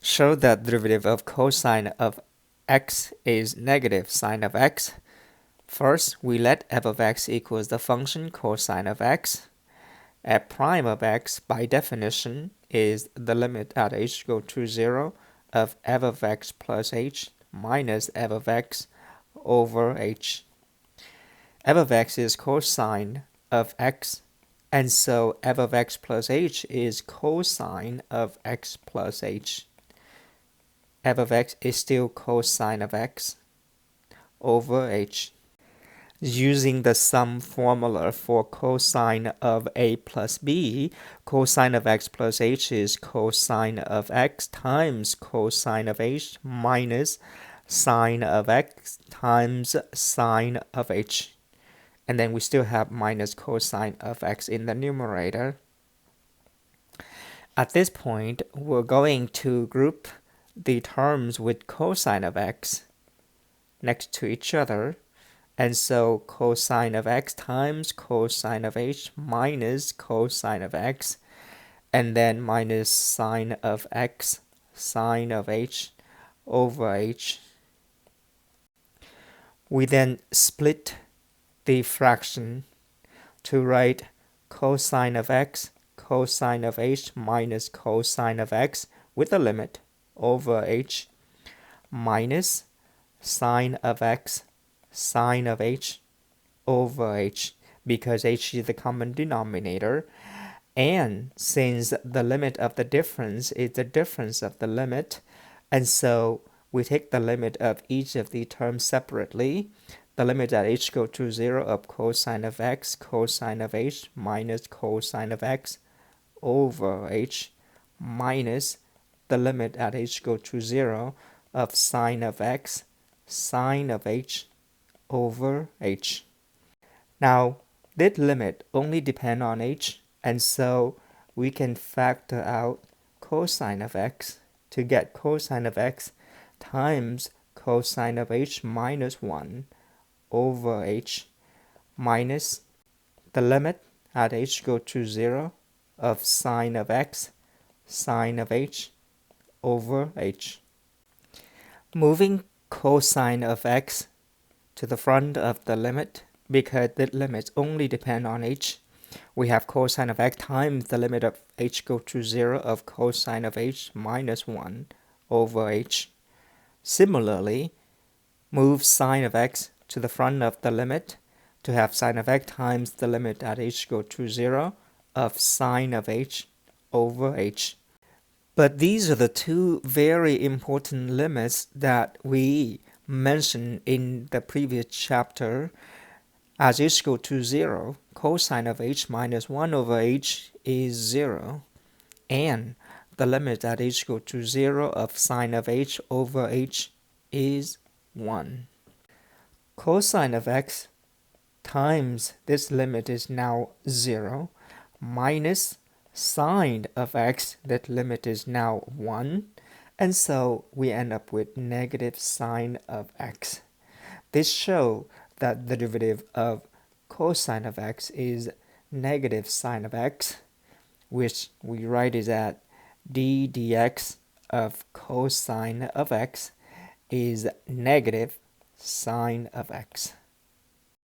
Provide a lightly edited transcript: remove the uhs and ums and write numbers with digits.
Show that the derivative of cosine of x is negative sine of x. First, we let f of x equals the function cosine of x. F prime of x, by definition, is the limit at h go to 0 of f of x plus h minus f of x over h. F of x is cosine of x, and so f of x plus h is cosine of x plus h. F of x is still cosine of x over h. Using the sum formula for cosine of a plus b, cosine of x plus h is cosine of x times cosine of h minus sine of x times sine of h. And then we still have minus cosine of x in the numerator. At this point, we're going to group the terms with cosine of x next to each other. And so cosine of x times cosine of h minus cosine of x, and then minus sine of x, sine of h over h. We then split the fraction to write cosine of x, cosine of h minus cosine of x with a limit over h minus sine of x, sine of h over h, because h is the common denominator, and since the limit of the difference is the difference of the limit, and so we take the limit of each of the terms separately. The limit at h go to 0 of cosine of x, cosine of h minus cosine of x over h minus the limit at h go to 0 of sine of x, sine of h over h. Now, this limit only depends on h, and so we can factor out cosine of x to get cosine of x times cosine of h minus 1 over h minus the limit at h go to 0 of sine of x, sine of h over h. Moving cosine of x to the front of the limit, because the limits only depend on h, we have cosine of x times the limit of h go to 0 of cosine of h minus 1 over h. Similarly, move sine of x to the front of the limit to have sine of x times the limit at h go to 0 of sine of h over h. But these are the two very important limits that we mentioned in the previous chapter. As h go to 0, cosine of h minus 1 over h is 0, and the limit at h go to 0 of sine of h over h is 1. Cosine of x times this limit is now 0, minus sine of x, that limit is now 1, and so we end up with negative sine of x. This shows that the derivative of cosine of x is negative sine of x, which we write is that d dx of cosine of x is negative sine of x.